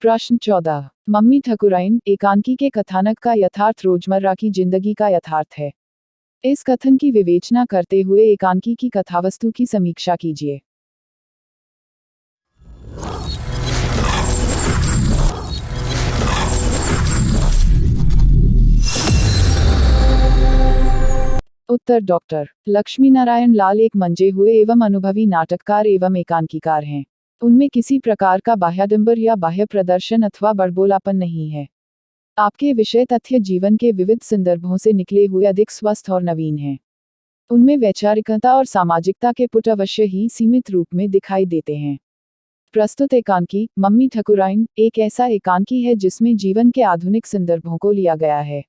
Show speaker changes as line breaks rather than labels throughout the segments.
प्रश्न 14। मम्मी ठकुराइन एकांकी के कथानक का यथार्थ रोजमर्रा की जिंदगी का यथार्थ है। इस कथन की विवेचना करते हुए एकांकी की कथावस्तु की समीक्षा कीजिए। उत्तर। डॉक्टर लक्ष्मीनारायण लाल एक मंजे हुए एवं अनुभवी नाटककार एवं एकांकीकार हैं। उनमें किसी प्रकार का बाह्याडंबर या बाह्य प्रदर्शन अथवा बड़बोलापन नहीं है। आपके विषय तथ्य जीवन के विविध संदर्भों से निकले हुए अधिक स्वस्थ और नवीन हैं। उनमें वैचारिकता और सामाजिकता के पुट अवश्य ही सीमित रूप में दिखाई देते हैं। प्रस्तुत एकांकी मम्मी ठकुराइन एक ऐसा एकांकी है जिसमें जीवन के आधुनिक संदर्भों को लिया गया है।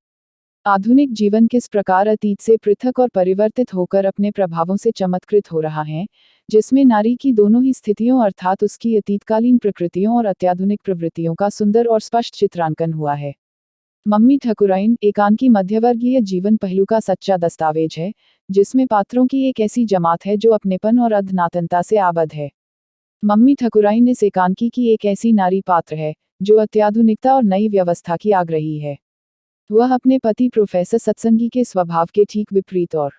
आधुनिक जीवन किस प्रकार अतीत से पृथक और परिवर्तित होकर अपने प्रभावों से चमत्कृत हो रहा है, जिसमें नारी की दोनों ही स्थितियों अर्थात उसकी अतीतकालीन प्रकृतियों और अत्याधुनिक प्रवृत्तियों का सुंदर और स्पष्ट चित्रांकन हुआ है। मम्मी ठकुराइन एकांकी मध्यवर्गीय जीवन पहलू का सच्चा दस्तावेज है, जिसमें पात्रों की एक ऐसी जमात है जो अपनेपन और अधनातनता से आबद्ध है। मम्मी ठकुराइन इस एकांकी की एक ऐसी नारी पात्र है, जो अत्याधुनिकता और नई व्यवस्था की आग्रही है। वह अपने पति प्रोफेसर सत्संगी के स्वभाव के ठीक विपरीत और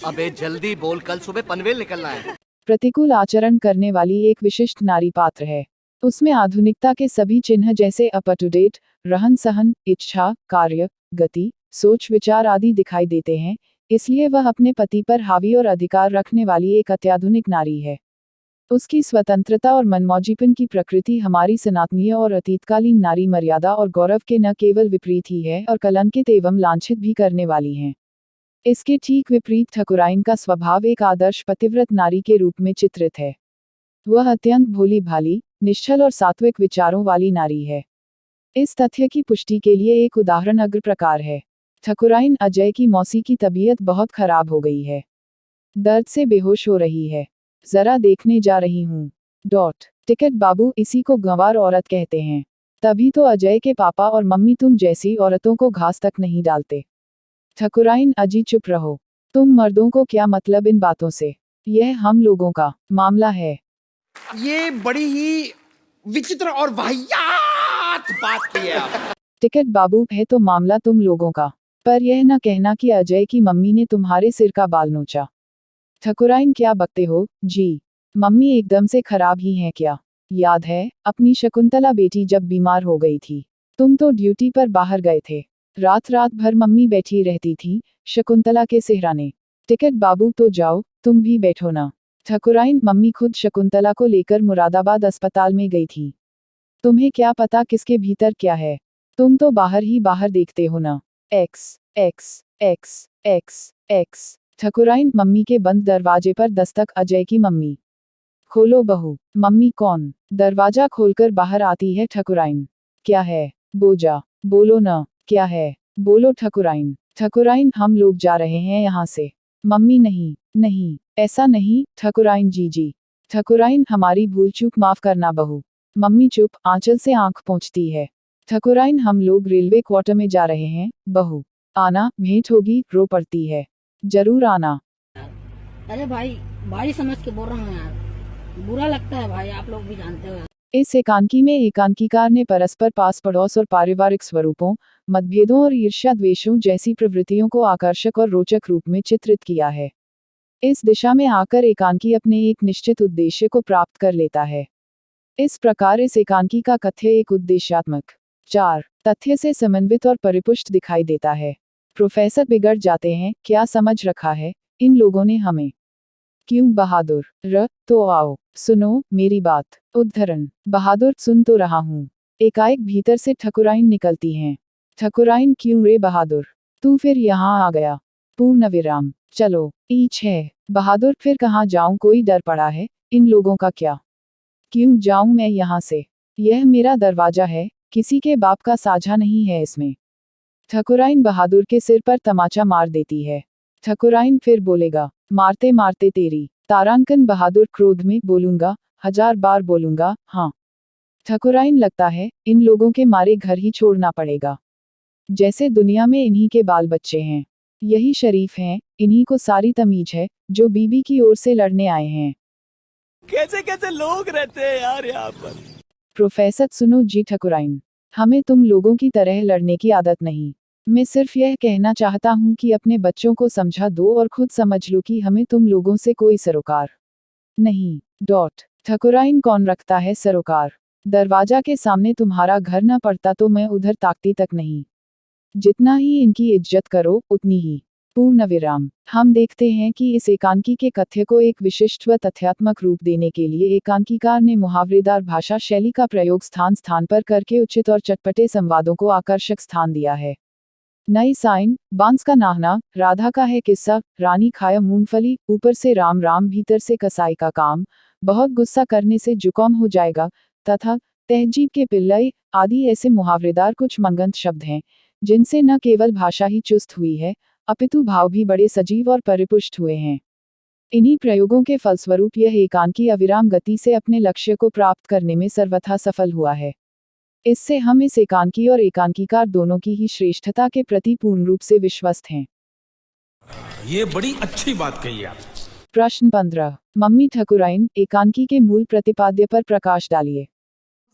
अबे जल्दी बोल, कल सुबह पनवेल निकलना है।
प्रतिकूल आचरण करने वाली एक विशिष्ट नारी पात्र है। उसमें आधुनिकता के सभी चिन्ह जैसे अप टू डेट, रहन सहन, इच्छा, कार्य, गति, सोच विचार आदि दिखाई देते हैं, इसलिए वह अपने पति पर हावी और अधिकार रखने वाली एक अत्याधुनिक नारी है। उसकी स्वतंत्रता और मनमौजीपन की प्रकृति हमारी सनातनीय और अतीतकालीन नारी मर्यादा और गौरव के न केवल विपरीत ही है और कलंकित एवं लांछित भी करने वाली हैं। इसके ठीक विपरीत ठकुराइन का स्वभाव एक आदर्श पतिव्रत नारी के रूप में चित्रित है। वह अत्यंत भोली भाली, निश्चल और सात्विक विचारों वाली नारी है। इस तथ्य की पुष्टि के लिए एक उदाहरण अग्र प्रकार है। ठकुराइन अजय की मौसी की तबीयत बहुत खराब हो गई है। दर्द से बेहोश हो रही है। जरा देखने जा रही हूँ। टिकट बाबू इसी को गंवार औरत कहते हैं। तभी तो अजय के पापा और मम्मी तुम जैसी औरतों को घास तक नहीं डालते। ठकुराइन अजी चुप रहो। तुम मर्दों को क्या मतलब इन बातों से? यह हम लोगों का मामला है।
ये बड़ी ही विचित्र और वाहियात बात की है आप।
टिकट बाबू है तो मामला तुम लोगों का, पर यह न कहना कि अजय की मम्मी ने तुम्हारे सिर का बाल नोचा। ठकुराइन क्या बकते हो जी? मम्मी एकदम से खराब ही हैं क्या? याद है अपनी शकुंतला बेटी जब बीमार हो गई थी, तुम तो ड्यूटी पर बाहर गए थे। रात रात भर मम्मी बैठी रहती थी शकुंतला के सिहराने। टिकट बाबू तो जाओ, तुम भी बैठो ना। ठकुराइन मम्मी खुद शकुंतला को लेकर मुरादाबाद अस्पताल में गई थी। तुम्हें क्या पता किसके भीतर क्या है? तुम तो बाहर ही बाहर देखते हो ना। X X X X X ठकुराइन मम्मी के बंद दरवाजे पर दस्तक। अजय की मम्मी। खोलो बहू। मम्मी कौन? दरवाजा खोलकर बाहर आती है ठकुराइन। क्या है? बोजा। बोलो न, क्या है? बोलो ठकुराइन। ठकुराइन हम लोग जा रहे हैं यहाँ से। मम्मी नहीं नहीं, ऐसा नहीं ठकुराइन जी। ठकुराइन हमारी भूल चूक माफ करना बहू। मम्मी चुप, आंचल से आंख पोंछती है। ठकुराइन हम लोग रेलवे क्वार्टर में जा रहे हैं बहू। आना, भेंट होगी, रो पड़ती है। जरूर आना।
अरे भाई, भाई समझ के बोल रहा हूँ यार, बुरा लगता है भाई, आप लोग भी जानते हो।
इस एकांकी में एकांकीकार ने परस्पर पास पड़ोस और पारिवारिक स्वरूपों, मतभेदों और ईर्ष्या द्वेषों जैसी प्रवृत्तियों को आकर्षक और रोचक रूप में चित्रित किया है। इस दिशा में आकर एकांकी अपने एक निश्चित उद्देश्य को प्राप्त कर लेता है। इस प्रकार इस एकांकी का कथ्य एक उद्देश्यात्मक 4 तथ्य से समन्वित और परिपुष्ट दिखाई देता है। प्रोफेसर बिगड़ जाते हैं, क्या समझ रखा है इन लोगों ने हमें? क्यों बहादुर? तो आओ सुनो मेरी बात। उद्धरण। बहादुर सुन तो रहा हूँ। एकाएक भीतर से ठकुराइन निकलती हैं। ठकुराइन क्यों रे बहादुर? तू फिर यहाँ आ गया? पूर्ण विराम। चलो ईच है। बहादुर फिर कहाँ जाऊं, कोई डर पड़ा है इन लोगों का क्या? क्यों जाऊं मैं यहाँ से? यह मेरा दरवाजा है, किसी के बाप का साझा नहीं है इसमें। ठकुराइन बहादुर के सिर पर तमाचा मार देती है। ठकुराइन फिर बोलेगा, मारते मारते तेरी तारांकन। बहादुर क्रोध में, बोलूंगा, 1000 बार बोलूंगा, हाँ। ठकुराइन लगता है इन लोगों के मारे घर ही छोड़ना पड़ेगा। जैसे दुनिया में इन्हीं के बाल बच्चे हैं, यही शरीफ हैं, इन्हीं को सारी तमीज है, जो बीबी की ओर से लड़ने आए हैं।
कैसे कैसे लोग रहते हैं यार यहाँ पर।
प्रोफेसर सुनो जी ठकुराइन, हमें तुम लोगों की तरह लड़ने की आदत नहीं। मैं सिर्फ यह कहना चाहता हूँ कि अपने बच्चों को समझा दो और खुद समझ लो कि हमें तुम लोगों से कोई सरोकार नहीं। ठकुराइन कौन रखता है सरोकार? दरवाजा के सामने तुम्हारा घर न पड़ता तो मैं उधर ताकती तक नहीं। जितना ही इनकी इज्जत करो उतनी ही। पूर्ण विराम। हम देखते हैं कि इस एकांकी के कथ्य को एक विशिष्ट व तथ्यात्मक रूप देने के लिए एकांकीकार ने मुहावरेदार भाषा शैली का प्रयोग स्थान स्थान पर करके उचित और चटपटे संवादों को आकर्षक स्थान दिया है। नई साइन, बांस का नाहना, राधा का है किस्सा, रानी खाया मूंगफली, ऊपर से राम राम भीतर से कसाई का काम, बहुत गुस्सा करने से जुकाम हो जाएगा, तथा तहजीब के पिल्लई आदि ऐसे मुहावरेदार कुछ मंगंत शब्द हैं, जिनसे न केवल भाषा ही चुस्त हुई है, अपितु भाव भी बड़े सजीव और परिपुष्ट हुए हैं। इन्हीं प्रयोगों के फलस्वरूप यह एकांकी अविराम गति से अपने लक्ष्य को प्राप्त करने में सर्वथा सफल हुआ है। इससे हम इस एकांकी और एकांकीकार दोनों की ही श्रेष्ठता के प्रति पूर्ण रूप से विश्वस्त हैं।
ये बड़ी अच्छी बात कही आप।
प्रश्न 15। मम्मी ठकुराइन एकांकी के मूल प्रतिपाद्य पर प्रकाश डालिए।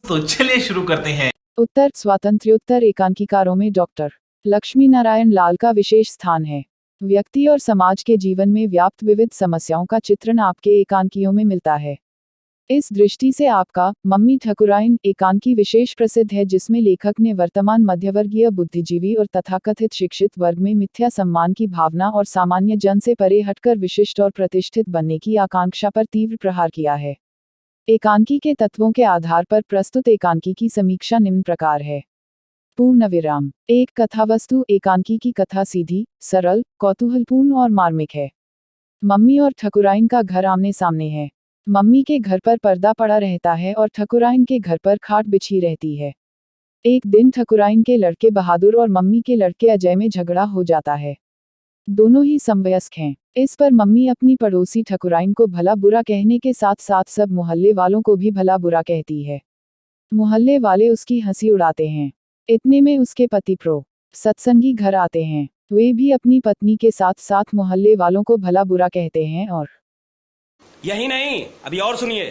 तो चलिए शुरू करते हैं।
उत्तर स्वातंत्र्योत्तर एकांकीकारों में डॉक्टर लक्ष्मी नारायण लाल का विशेष स्थान है। व्यक्ति और समाज के जीवन में व्याप्त विविध समस्याओं का चित्रण आपके एकांकियों में मिलता है। इस दृष्टि से आपका मम्मी ठकुराइन एकांकी विशेष प्रसिद्ध है, जिसमें लेखक ने वर्तमान मध्यवर्गीय बुद्धिजीवी और तथाकथित शिक्षित वर्ग में मिथ्या सम्मान की भावना और सामान्य जन से परे हटकर विशिष्ट और प्रतिष्ठित बनने की आकांक्षा पर तीव्र प्रहार किया है। एकांकी के तत्वों के आधार पर प्रस्तुत एकांकी की समीक्षा निम्न प्रकार है। पूर्ण विराम। एक कथावस्तु। एकांकी की कथा सीधी, सरल, कौतूहलपूर्ण और मार्मिक है। मम्मी और ठकुराइन का घर आमने सामने है। मम्मी के घर पर पर्दा पड़ा रहता है और ठकुराइन के घर पर खाट बिछी रहती है। एक दिन ठकुराइन के लड़के बहादुर और मम्मी के लड़के अजय में झगड़ा हो जाता है। दोनों ही समवयस्क हैं। इस पर मम्मी अपनी पड़ोसी ठकुराइन को भला बुरा कहने के साथ साथ सब मोहल्ले वालों को भी भला बुरा कहती है। मोहल्ले वाले उसकी हंसी उड़ाते हैं। इतने में उसके पति सत्संगी घर आते हैं। वे भी अपनी पत्नी के साथ साथ मोहल्ले वालों को भला बुरा कहते हैं और
यही नहीं, अभी और सुनिए।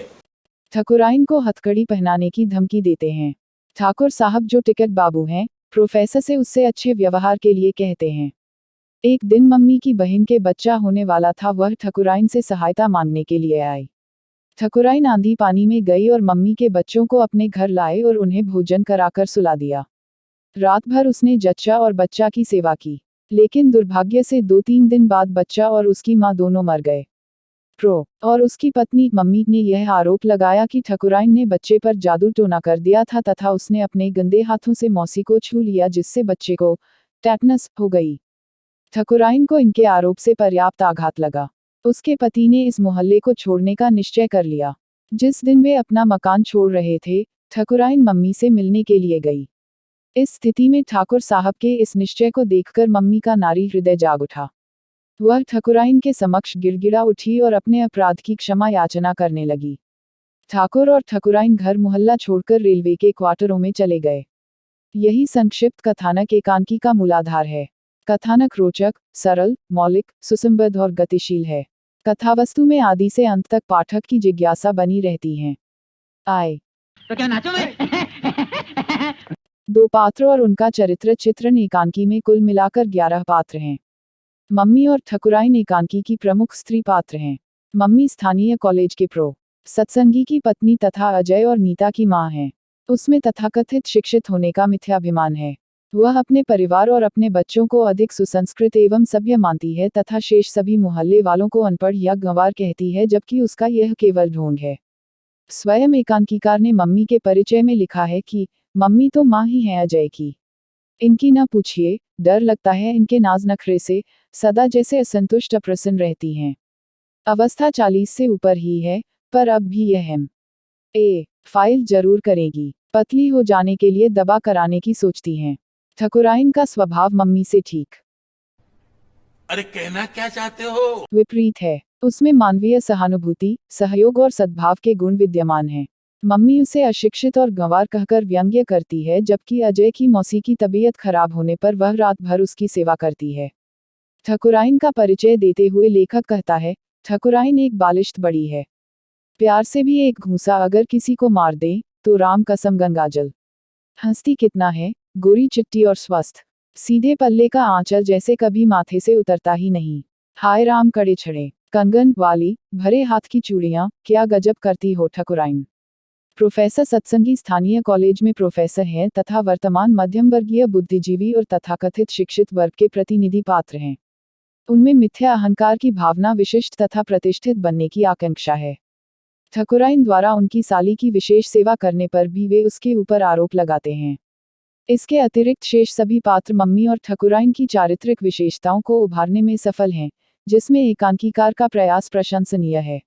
ठकुराइन को हथकड़ी पहनाने की धमकी देते हैं। ठाकुर साहब जो टिकट बाबू हैं, प्रोफेसर से उससे अच्छे व्यवहार के लिए कहते हैं। एक दिन मम्मी की बहन के बच्चा होने वाला था, वह ठकुराइन से सहायता मांगने के लिए आई। ठकुराइन आंधी पानी में गई और मम्मी के बच्चों को अपने घर लाए और उन्हें भोजन कराकर सुला दिया। रात भर उसने जच्चा और बच्चा की सेवा की, लेकिन दुर्भाग्य से 2-3 दिन बाद बच्चा और उसकी मां दोनों मर गए। और उसकी पत्नी मम्मी ने यह आरोप लगाया कि ठकुराइन ने बच्चे पर जादू टोना कर दिया था तथा उसने अपने गंदे हाथों से मौसी को छू लिया, जिससे बच्चे को टेटनस हो गई। ठकुराइन को इनके आरोप से पर्याप्त आघात लगा। उसके पति ने इस मोहल्ले को छोड़ने का निश्चय कर लिया। जिस दिन वे अपना मकान छोड़ रहे थे, ठकुराइन मम्मी से मिलने के लिए गई। इस स्थिति में ठाकुर साहब के इस निश्चय को देखकर मम्मी का नारी हृदय जाग उठा। वह ठकुराइन के समक्ष गिड़गिड़ा उठी और अपने अपराध की क्षमा याचना करने लगी। ठाकुर और ठकुराइन घर मोहल्ला छोड़कर रेलवे के क्वार्टरों में चले गए। यही संक्षिप्त कथानक एकांकी का मूलाधार है। कथानक रोचक, सरल, मौलिक, सुसंबद्ध और गतिशील है। कथावस्तु में आदि से अंत तक पाठक की जिज्ञासा बनी रहती है।
तो क्या नाचो मैं?
2 पात्र और उनका चरित्र चित्रण। एकांकी में कुल मिलाकर 11 पात्र हैं। मम्मी और ठकुराइन एकांकी की प्रमुख स्त्री पात्र हैं। मम्मी स्थानीय कॉलेज के सत्संगी की पत्नी तथा अजय और नीता की मां है। उसमें तथाकथित शिक्षित होने का मिथ्याभिमान है। वह अपने परिवार और अपने बच्चों को अधिक सुसंस्कृत एवं सभ्य मानती है तथा शेष सभी मोहल्ले वालों को अनपढ़ या गंवार कहती है, जबकि उसका यह केवल ढोंग है। स्वयं एकांकीकार ने मम्मी के परिचय में लिखा है कि मम्मी तो मां ही है अजय की। इनकी न पूछिए, डर लगता है इनके नाज नखरे से, सदा जैसे असंतुष्ट अप्रसन्न रहती हैं। अवस्था 40 से ऊपर ही है, पर अब भी यह फाइल जरूर करेगी। पतली हो जाने के लिए दबा कराने की सोचती हैं। ठकुराइन का स्वभाव मम्मी से ठीक
अरे कहना क्या चाहते हो?
विपरीत है। उसमें मानवीय सहानुभूति, सहयोग और सद्भाव के गुण विद्यमान हैं। मम्मी उसे अशिक्षित और गंवार कहकर व्यंग्य करती है, जबकि अजय की मौसी की तबीयत खराब होने पर वह रात भर उसकी सेवा करती है। ठकुराइन का परिचय देते हुए लेखक कहता है, ठकुराइन एक बालिश्त बड़ी है। प्यार से भी एक घूंसा अगर किसी को मार दे तो राम कसम गंगाजल। हंसती कितना है, गोरी चिट्टी और स्वस्थ, सीधे पल्ले का आंचल जैसे कभी माथे से उतरता ही नहीं। हाय राम कड़े छड़े, कंगन वाली, भरे हाथ की चूड़ियां, क्या गजब करती हो ठकुराइन। प्रोफेसर सत्संगी स्थानीय कॉलेज में प्रोफेसर हैं तथा वर्तमान मध्यम वर्गीय बुद्धिजीवी और तथाकथित शिक्षित वर्ग के प्रतिनिधि पात्र हैं। उनमें मिथ्या अहंकार की भावना, विशिष्ट तथा प्रतिष्ठित बनने की आकांक्षा है। ठकुराइन द्वारा उनकी साली की विशेष सेवा करने पर भी वे उसके ऊपर आरोप लगाते हैं। इसके अतिरिक्त शेष सभी पात्र मम्मी और ठकुराइन की चारित्रिक विशेषताओं को उभारने में सफल हैं, जिसमें एकांकीकार का प्रयास प्रशंसनीय है।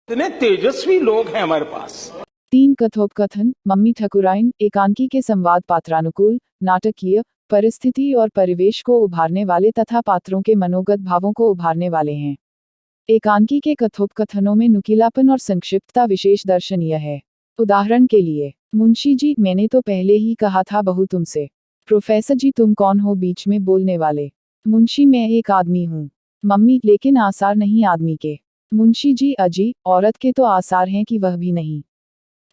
इतने तेजस्वी लोग हैं हमारे पास।
3 कथोपकथन, मम्मी ठकुराइन, एकांकी के संवाद पात्रानुकूल, नाटकीय, परिस्थिति और परिवेश को उभारने वाले तथा पात्रों के मनोगत भावों को उभारने वाले हैं। एकांकी के कथोपकथनों में नुकीलापन और संक्षिप्तता विशेष दर्शनीय है। उदाहरण के लिए, मुंशी जी, मैंने तो पहले ही कहा था बहू तुमसे। प्रोफेसर जी, तुम कौन हो बीच में बोलने वाले। मुंशी, मैं एक आदमी हूँ। मम्मी, लेकिन आसार नहीं आदमी के। मुंशी जी, अजी, औरत के तो आसार हैं कि वह भी नहीं।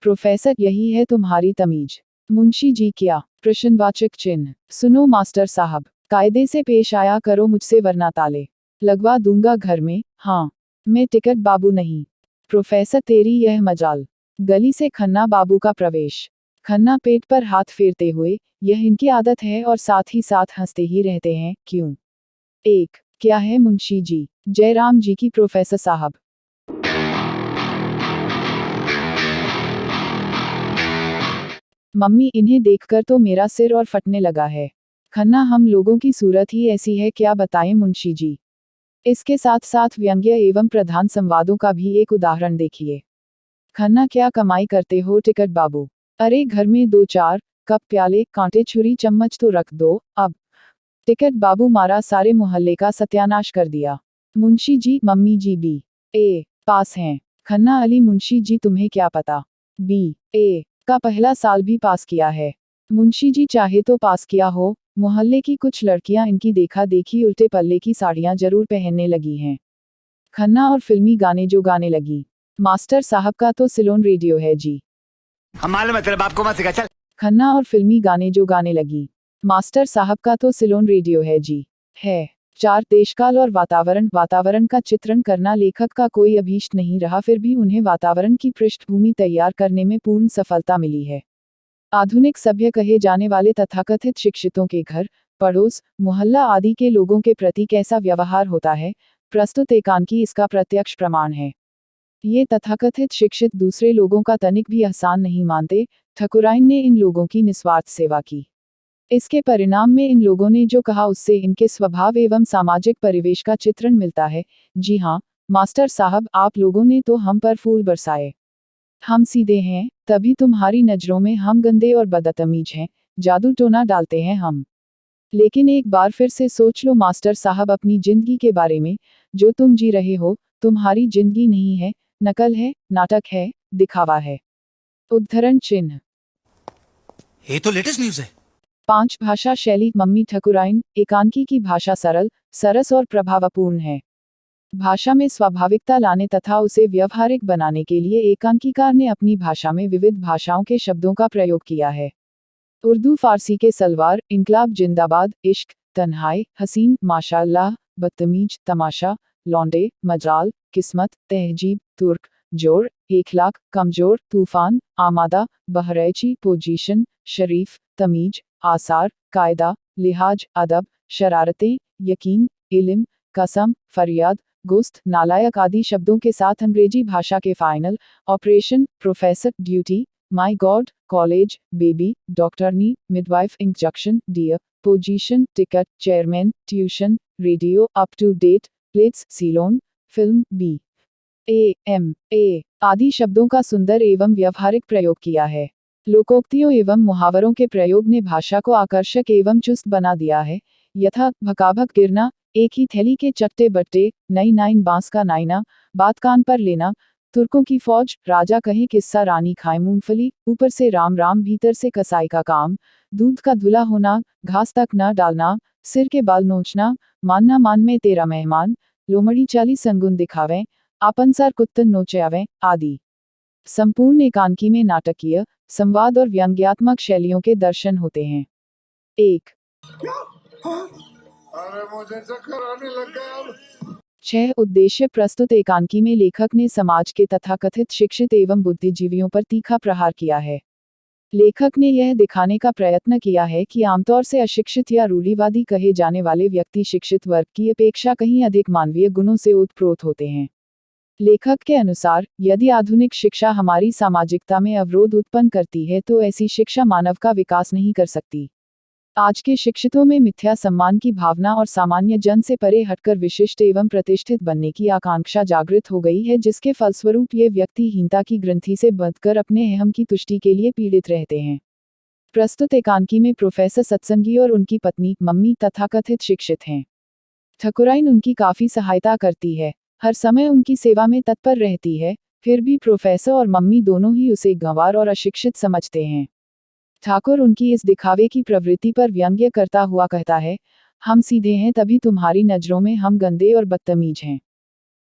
प्रोफेसर, यही है तुम्हारी तमीज। मुंशी जी, क्या। प्रश्नवाचक चिन्ह। सुनो मास्टर साहब, कायदे से पेश आया करो मुझसे वरना ताले लगवा दूंगा घर में। हाँ, मैं टिकट बाबू नहीं। प्रोफेसर, तेरी यह मजाल। गली से खन्ना बाबू का प्रवेश। खन्ना पेट पर हाथ फेरते हुए, यह इनकी आदत है और साथ ही साथ हंसते ही रहते हैं, क्यों। 1. क्या है मुंशी जी। जयराम जी की। प्रोफेसर साहब, मम्मी, इन्हें देखकर तो मेरा सिर और फटने लगा है। खन्ना, हम लोगों की सूरत ही ऐसी है, क्या बताएं मुंशी जी। इसके साथ साथ व्यंग्य एवं प्रधान संवादों का भी एक उदाहरण देखिए। खन्ना, क्या कमाई करते हो टिकट बाबू। अरे घर में 2-4 कप प्याले, कांटे, छुरी, चम्मच तो रख दो अब। टिकट बाबू, मारा सारे मोहल्ले का सत्यानाश कर दिया। मुंशी जी, मम्मी जी B.A. पास हैं। खन्ना, अली मुंशी जी, तुम्हें क्या पता। B.A. का पहला साल भी पास किया है। मुंशी जी, चाहे तो पास किया हो, मोहल्ले की कुछ लड़कियां इनकी देखा देखी उल्टे पल्ले की साड़ियां जरूर पहनने लगी हैं। खन्ना, और फिल्मी गाने जो गाने लगी। मास्टर साहब का तो सिलोन रेडियो है जी।
हम मालूम है तेरे बाप को मत सिखा, चल।
खन्ना, और फिल्मी गाने जो गाने लगी। मास्टर साहब का तो सिलोन रेडियो है जी। है। 4. देशकाल और वातावरण का चित्रण करना लेखक का कोई अभीष्ट नहीं रहा, फिर भी उन्हें वातावरण की पृष्ठभूमि तैयार करने में पूर्ण सफलता मिली है। आधुनिक सभ्य कहे जाने वाले तथाकथित शिक्षितों के घर, पड़ोस, मोहल्ला आदि के लोगों के प्रति कैसा व्यवहार होता है, प्रस्तुत एकांकी इसका प्रत्यक्ष प्रमाण है। ये तथाकथित शिक्षित दूसरे लोगों का तनिक भी एहसान नहीं मानते। ठकुराइन ने इन लोगों की निस्वार्थ सेवा की। इसके परिणाम में इन लोगों ने जो कहा उससे इनके स्वभाव एवं सामाजिक परिवेश का चित्रण मिलता है। जी हाँ, मास्टर साहब, आप लोगों ने तो हम पर फूल बरसाए। हम सीधे हैं, तभी तुम्हारी नजरों में हम गंदे और बदतमीज हैं, जादू टोना डालते हैं हम। लेकिन एक बार फिर से सोच लो मास्टर साहब अपनी जिंदगी के बारे में। जो तुम जी रहे हो, तुम्हारी जिंदगी नहीं है, नकल है, नाटक है, दिखावा है। उद्धरण चिन्ह।
ये तो लेटेस्ट न्यूज है।
5. भाषा शैली, मम्मी ठकुराइन, एकांकी की भाषा सरल, सरस और प्रभावपूर्ण है। भाषा में स्वाभाविकता लाने तथा उसे व्यवहारिक बनाने के लिए एकांकीकार ने अपनी भाषा में विविध भाषाओं के शब्दों का प्रयोग किया है। उर्दू फारसी के सलवार, इनकलाब जिंदाबाद, इश्क, तन्हाई, हसीन, माशाअल्लाह, बदतमीज, तमाशा, लौंडे, मजाल, किस्मत, तहजीब, तुर्क, जोर, 1 लाख, कमजोर, तूफान, आमादा, बहरैची, पोजीशन, शरीफ, तमीज, आसार, कायदा, लिहाज, अदब, शरारतें, यकीन, इल्म, कसम, फरियाद, गोस्त, नालायक आदि शब्दों के साथ अंग्रेजी भाषा के final, operation, professor, duty, my God, college, baby, डॉक्टरनी, midwife, injection, dear, position, ticket, chairman, tuition, radio, up to date, plates, Ceylon, film, B.A.M.A. आदि शब्दों का सुंदर एवं व्यवहारिक प्रयोग किया है। लोकोक्तियों एवं मुहावरों के प्रयोग ने भाषा को आकर्षक एवं चुस्त बना दिया है। यथा भकाभक गिरना, एक ही थैली के चट्टे बट्टे, नई नाइन बांस का नाइना, बात कान पर लेना, तुर्कों की फौज, राजा कहे किस्सा, रानी खाए मूंगफली, ऊपर से राम राम भीतर से कसाई का काम, दूध का धुला होना, घास तक न डालना, सिर के बाल नोचना, मानना मान में तेरा मेहमान, लोमड़ी चाली संगुन दिखावें, आपनसार कुत्तन नोचे आवें, आदि। संपूर्ण एकांकी में नाटकीय, संवाद और व्यंग्यात्मक शैलियों के दर्शन होते हैं। 1.
अरे मुझे चक्कर आने लग गया अब।
6. उद्देश्य प्रस्तुत एकांकी में लेखक ने समाज के तथाकथित शिक्षित एवं बुद्धिजीवियों पर तीखा प्रहार किया है। लेखक ने यह दिखाने का प्रयत्न किया है कि आमतौर से अशिक्षित या रूढ़िवादी कहे जाने वाले व्यक्ति शिक्षित वर्ग की अपेक्षा कहीं अधिक मानवीय गुणों से ओतप्रोत होते हैं। लेखक के अनुसार, यदि आधुनिक शिक्षा हमारी सामाजिकता में अवरोध उत्पन्न करती है तो ऐसी शिक्षा मानव का विकास नहीं कर सकती। आज के शिक्षितों में मिथ्या सम्मान की भावना और सामान्य जन से परे हटकर विशिष्ट एवं प्रतिष्ठित बनने की आकांक्षा जागृत हो गई है, जिसके फलस्वरूप ये व्यक्ति हीनता की ग्रंथि से बंधकर अपने अहम की तुष्टि के लिए पीड़ित रहते हैं। प्रस्तुत एकांकी में प्रोफेसर सत्संगी और उनकी पत्नी मम्मी तथाकथित शिक्षित हैं। ठकुराइन उनकी काफी सहायता करती है, हर समय उनकी सेवा में तत्पर रहती है, फिर भी प्रोफेसर और मम्मी दोनों ही उसे गंवार और अशिक्षित समझते हैं। ठाकुर उनकी इस दिखावे की प्रवृत्ति पर व्यंग्य करता हुआ कहता है, हम सीधे हैं तभी तुम्हारी नजरों में हम गंदे और बदतमीज हैं।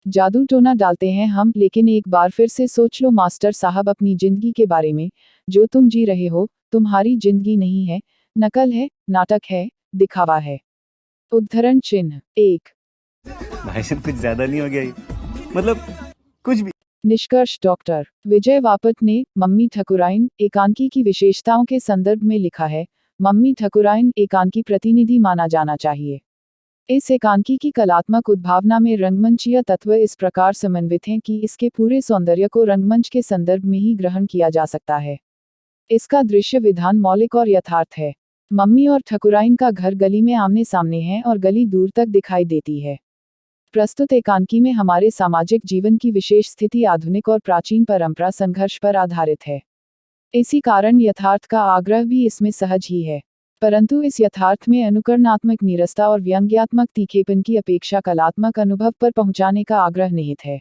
जादू टोना डालते हैं हम, लेकिन एक बार फिर से सोच लो मास्टर साहब अपनी जिंदगी के बारे में। जो तुम जी रहे हो, तुम्हारी जिंदगी नहीं है, नकल है, नाटक है, दिखावा है। उद्धरण चिन्ह 1.
भाई साहब कुछ ज्यादा नहीं हो गया ये? मतलब कुछ भी।
निष्कर्ष डॉक्टर विजय वापट ने मम्मी ठकुराइन एकांकी की विशेषताओं के संदर्भ में लिखा है, मम्मी ठकुराइन एकांकी प्रतिनिधि माना जाना चाहिए। इस एकांकी की कलात्मक उद्भावना में रंगमंचीय तत्व इस प्रकार समन्वित हैं कि इसके पूरे सौंदर्य को रंगमंच के संदर्भ में ही ग्रहण किया जा सकता है। इसका दृश्य विधान मौलिक और यथार्थ है। मम्मी और ठकुराइन का घर गली में आमने सामने है और गली दूर तक दिखाई देती है। प्रस्तुत एकांकी में हमारे सामाजिक जीवन की विशेष स्थिति आधुनिक और प्राचीन परंपरा संघर्ष पर आधारित है। इसी कारण यथार्थ का आग्रह भी इसमें सहज ही है, परंतु इस यथार्थ में अनुकरणात्मक नीरसता और व्यंग्यात्मक तीखेपन की अपेक्षा कलात्मक अनुभव पर पहुंचाने का आग्रह निहित है।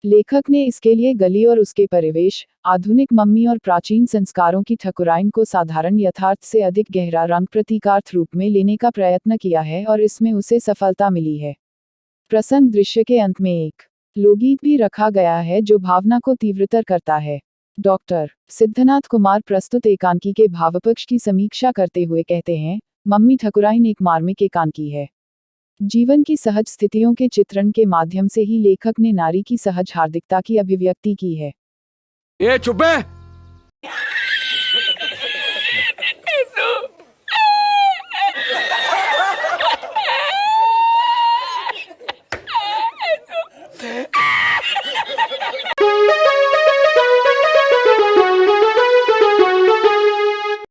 लेखक ने इसके लिए गली और उसके परिवेश, आधुनिक मम्मी और प्राचीन संस्कारों की ठकुराइन को साधारण यथार्थ से अधिक गहरा रंग प्रतीकार्थ रूप में लेने का प्रयत्न किया है और इसमें उसे सफलता मिली है। प्रसंग दृश्य के अंत में एक लोकगीत भी रखा गया है जो भावना को तीव्रतर करता है। डॉक्टर सिद्धनाथ कुमार प्रस्तुत एकांकी के भावपक्ष की समीक्षा करते हुए कहते हैं, मम्मी ठकुराइन एक मार्मिक एकांकी है। जीवन की सहज स्थितियों के चित्रण के माध्यम से ही लेखक ने नारी की सहज हार्दिकता की अभिव्यक्ति की है।
ये चुप है।